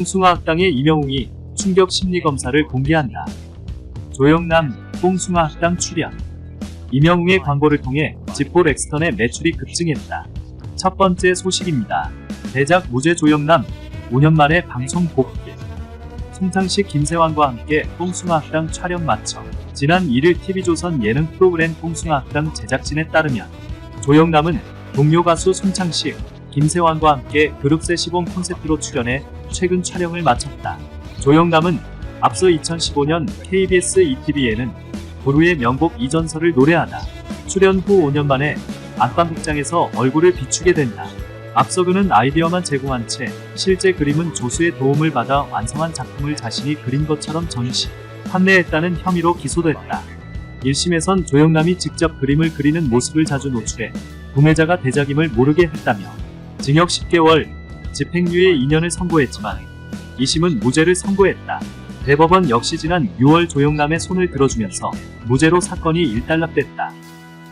뽕숭아학당의 이명웅이 충격 심리검사를 공개한다. 조영남, 뽕숭아학당 출연. 이명웅의 광고를 통해 지포 렉스턴의 매출이 급증했다. 첫 번째 소식입니다. 대작 무죄 조영남, 5년 만에 방송 복귀. 송창식, 김세환과 함께 뽕숭아학당 촬영 마쳐 지난 1일 TV조선 예능 프로그램 뽕숭아학당 제작진에 따르면 조영남은 동료 가수 송창식, 김세환과 함께 그룹세 시봉 콘셉트로 출연해 최근 촬영을 마쳤다. 조영남은 앞서 2015년 KBS ETV에는 보루의 명곡 이전설을 노래하다 출연 후 5년 만에 안방극장에서 얼굴을 비추게 된다. 앞서 그는 아이디어만 제공한 채 실제 그림은 조수의 도움을 받아 완성한 작품을 자신이 그린 것처럼 전시, 판매했다는 혐의로 기소됐다. 1심에선 조영남이 직접 그림을 그리는 모습을 자주 노출해 구매자가 대작임을 모르게 했다며 징역 10개월, 집행유예 2년을 선고했지만 2심은 무죄를 선고했다. 대법원 역시 지난 6월 조영남의 손을 들어주면서 무죄로 사건이 일단락됐다.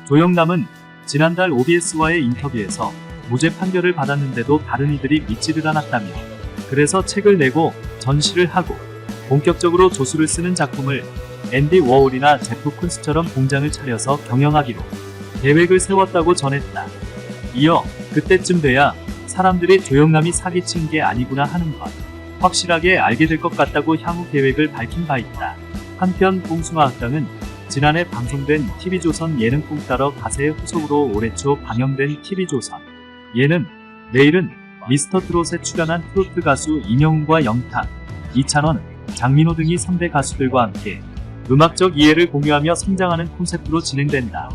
조영남은 지난달 OBS와의 인터뷰에서 무죄 판결을 받았는데도 다른 이들이 믿지를 않았다며 그래서 책을 내고 전시를 하고 본격적으로 조수를 쓰는 작품을 앤디 워홀이나 제프 쿤스처럼 공장을 차려서 경영하기로 계획을 세웠다고 전했다. 이어 그때쯤 돼야 사람들이 조영남이 사기친 게 아니구나 하는 것 확실하게 알게 될 것 같다고 향후 계획을 밝힌 바 있다. 한편 뽕숭아학당은 지난해 방송된 TV조선 예능 꿈 따러 가세의 후속으로 올해 초 방영된 TV조선 예능 내일은 미스터트롯에 출연한 트로트 가수 이명웅과 영탁, 이찬원, 장민호 등이 3대 가수들과 함께 음악적 이해를 공유하며 성장하는 콘셉트로 진행된다.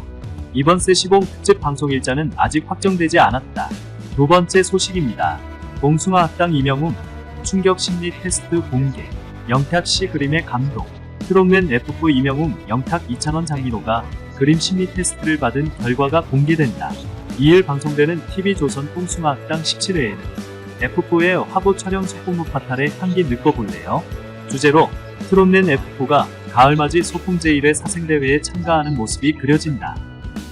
이번 세시봉 특집 방송 일자는 아직 확정되지 않았다. 두 번째 소식입니다. 뽕숭아학당 이명웅 충격 심리 테스트 공개. 영탁씨 그림의 감동. 트롯맨 F4 이명웅, 영탁, 이찬원, 장민호가 그림 심리 테스트를 받은 결과가 공개된다. 2일 방송되는 TV조선 뽕숭아학당 17회에는 F4의 화보 촬영 소풍 무파탈의 향기 느껴볼래요? 주제로 트롯맨 F4가 가을맞이 소풍 제1회 사생대회에 참가하는 모습이 그려진다.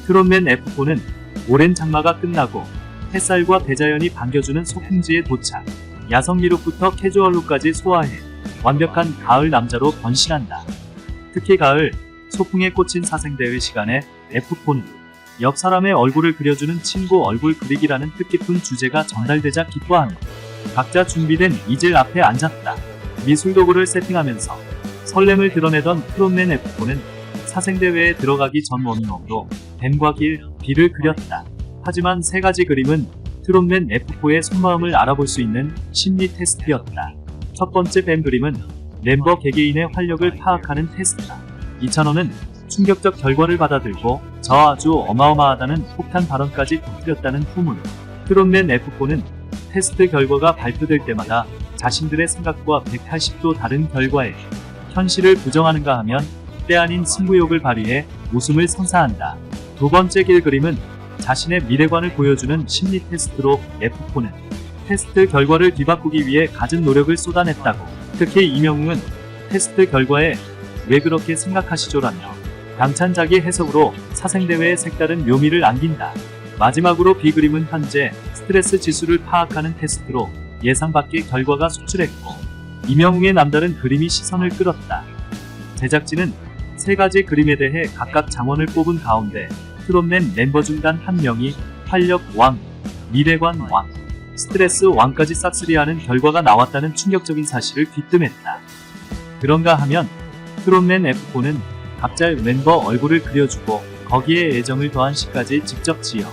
트롯맨 F4는 오랜 장마가 끝나고 햇살과 대자연이 반겨주는 소풍지에 도착. 야성미룩부터 캐주얼룩까지 소화해 완벽한 가을 남자로 변신한다. 특히 가을 소풍에 꽂힌 사생대회 시간에 F4는 옆 사람의 얼굴을 그려주는 친구 얼굴 그리기라는 뜻깊은 주제가 전달되자 기뻐하며 각자 준비된 이젤 앞에 앉았다. 미술 도구를 세팅하면서 설렘을 드러내던 트롯맨 F4는 사생대회에 들어가기 전 워밍업으로 뱀과 길, 비를 그렸다. 하지만 세 가지 그림은 트롯맨 F4의 속마음을 알아볼 수 있는 심리 테스트였다. 첫 번째 뱀 그림은 멤버 개개인의 활력을 파악하는 테스트다. 이찬원은 충격적 결과를 받아들고 저 아주 어마어마하다는 폭탄 발언까지 터뜨렸다는 후문. 트롯맨 F4는 테스트 결과가 발표될 때마다 자신들의 생각과 180도 다른 결과에 현실을 부정하는가 하면 때 아닌 승부욕을 발휘해 웃음을 선사한다. 두 번째 길 그림은 자신의 미래관을 보여주는 심리 테스트로 F4는 테스트 결과를 뒤바꾸기 위해 갖은 노력을 쏟아냈다고. 특히 이명웅은 테스트 결과에 왜 그렇게 생각하시죠라며 당찬자기 해석으로 사생대회의 색다른 묘미를 안긴다. 마지막으로 B 그림은 현재 스트레스 지수를 파악하는 테스트로 예상 밖의 결과가 속출했고 이명웅의 남다른 그림이 시선을 끌었다. 제작진은 세 가지 그림에 대해 각각 장원을 뽑은 가운데 트롯맨 멤버 중 단 한 명이 활력 왕, 미래관 왕, 스트레스 왕까지 싹쓸이하는 결과가 나왔다는 충격적인 사실을 귀뜸했다. 그런가 하면 트롯맨 F4는 각자 멤버 얼굴을 그려주고 거기에 애정을 더한 시까지 직접 지어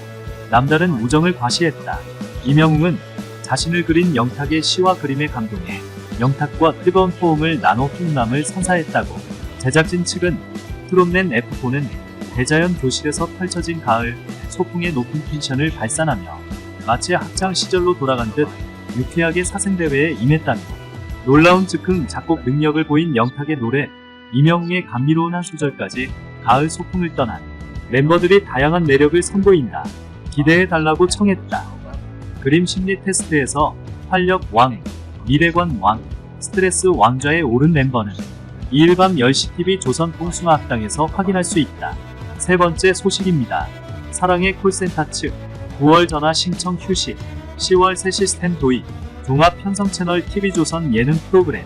남다른 우정을 과시했다. 이명웅은 자신을 그린 영탁의 시와 그림에 감동해 영탁과 뜨거운 포옹을 나눠 훈훈함을 선사했다고. 제작진 측은 트롯맨 F4는 대자연 교실에서 펼쳐진 가을 소풍의 높은 텐션을 발산하며 마치 학창 시절로 돌아간 듯 유쾌하게 사생대회에 임했다며 놀라운 즉흥 작곡 능력을 보인 영탁의 노래, 이명웅의 감미로운 한 소절까지 가을 소풍을 떠난 멤버들이 다양한 매력을 선보인다. 기대해달라고 청했다. 그림 심리 테스트에서 활력 왕, 미래관 왕, 스트레스 왕좌에 오른 멤버는 2일 밤 10시 TV 조선 뽕숭아학당에서 확인할 수 있다. 세 번째 소식입니다. 사랑의 콜센터 측 9월 전화 신청 휴식, 10월 새 시스템 도입. 종합 편성 채널 TV조선 예능 프로그램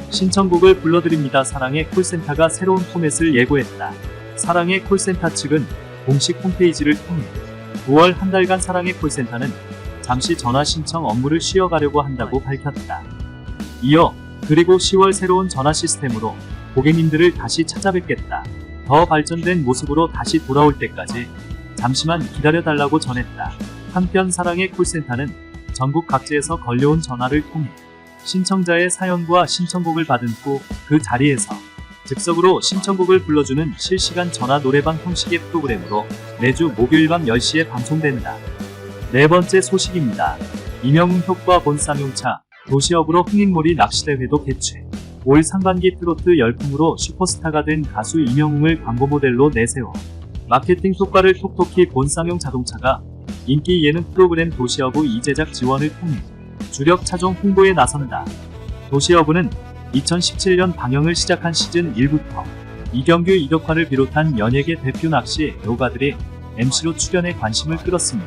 신청곡을 불러드립니다. 사랑의 콜센터가 새로운 포맷을 예고했다. 사랑의 콜센터 측은 공식 홈페이지를 통해 9월 한 달간 사랑의 콜센터는 잠시 전화 신청 업무를 쉬어가려고 한다고 밝혔다. 이어 그리고 10월 새로운 전화 시스템으로 고객님들을 다시 찾아뵙겠다. 더 발전된 모습으로 다시 돌아올 때까지 잠시만 기다려달라고 전했다. 한편 사랑의 콜센터는 전국 각지에서 걸려온 전화를 통해 신청자의 사연과 신청곡을 받은 후 그 자리에서 즉석으로 신청곡을 불러주는 실시간 전화 노래방 형식의 프로그램으로 매주 목요일 밤 10시에 방송된다. 네 번째 소식입니다. 이명웅 효과 본 쌍용차 도시업으로 흥행몰이 낚시대회도 개최. 올 상반기 트로트 열풍으로 슈퍼스타가 된 가수 이명웅을 광고 모델로 내세워 마케팅 효과를 톡톡히 본 쌍용 자동차가 인기 예능 프로그램 도시어부 이제작 지원을 통해 주력 차종 홍보에 나선다. 도시어부는 2017년 방영을 시작한 시즌 1부터 이경규, 이덕화를 비롯한 연예계 대표 낚시 애호가들이 MC로 출연해 관심을 끌었으며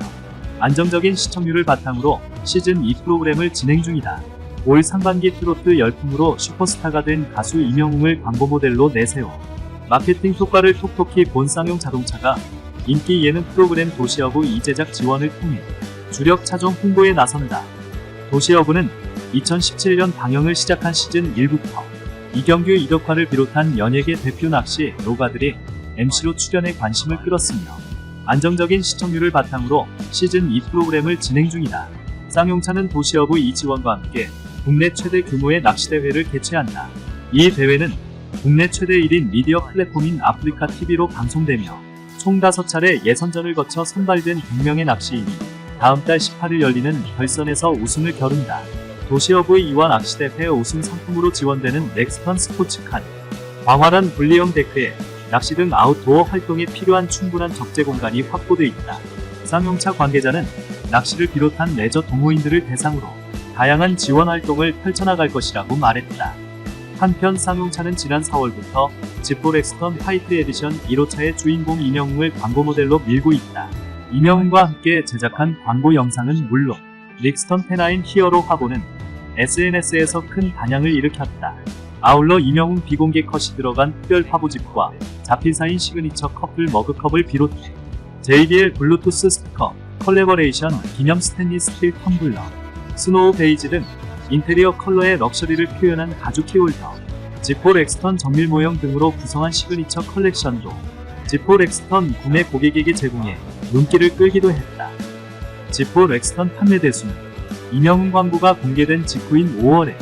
안정적인 시청률을 바탕으로 시즌 2 프로그램을 진행 중이다. 올 상반기 트로트 열풍으로 슈퍼스타가 된 가수 이명웅을 광고 모델로 내세워 마케팅 효과를 톡톡히 본 쌍용 자동차가 인기 예능 프로그램 도시어부 이제작 지원을 통해 주력 차종 홍보에 나선다. 도시어부는 2017년 방영을 시작한 시즌 1부터 이경규, 이덕화를 비롯한 연예계 대표 낚시 애호가들이 MC로 출연해 관심을 끌었으며 안정적인 시청률을 바탕으로 시즌 2 프로그램을 진행 중이다. 쌍용차는 도시어부 이 지원과 함께 국내 최대 규모의 낚시대회를 개최한다. 이 대회는 국내 최대 1인 미디어 플랫폼인 아프리카TV로 방송되며 총 5차례 예선전을 거쳐 선발된 100명의 낚시인이 다음 달 18일 열리는 결선에서 우승을 겨룬다. 도시어부의 이와 낚시대회 우승 상품으로 지원되는 넥스턴 스포츠칸, 광활한 분리형 데크에 낚시 등 아웃도어 활동에 필요한 충분한 적재 공간이 확보돼 있다. 쌍용차 관계자는 낚시를 비롯한 레저 동호인들을 대상으로 다양한 지원 활동을 펼쳐나갈 것이라고 말했다. 한편 쌍용차는 지난 4월부터 지포 렉스턴 화이트 에디션 1호차의 주인공 이명웅을 광고 모델로 밀고 있다. 이명웅과 함께 제작한 광고 영상은 물론 릭스턴 페나인 히어로 화보는 SNS에서 큰 반향을 일으켰다. 아울러 이명웅 비공개 컷이 들어간 특별 화보집과 자필사인 시그니처 커플 머그컵을 비롯해 JBL 블루투스 스피커, 컬래버레이션 기념 스탠리 스틸 텀블러, 스노우 베이지 등 인테리어 컬러의 럭셔리를 표현한 가죽 키홀더, 지포 렉스턴 정밀 모형 등으로 구성한 시그니처 컬렉션도 지포 렉스턴 구매 고객에게 제공해 눈길을 끌기도 했다. 지포 렉스턴 판매 대수는 이명웅 광고가 공개된 직후인 5월에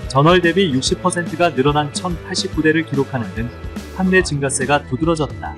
전월 대비 60%가 늘어난 1089대를 기록하는 등 판매 증가세가 두드러졌다.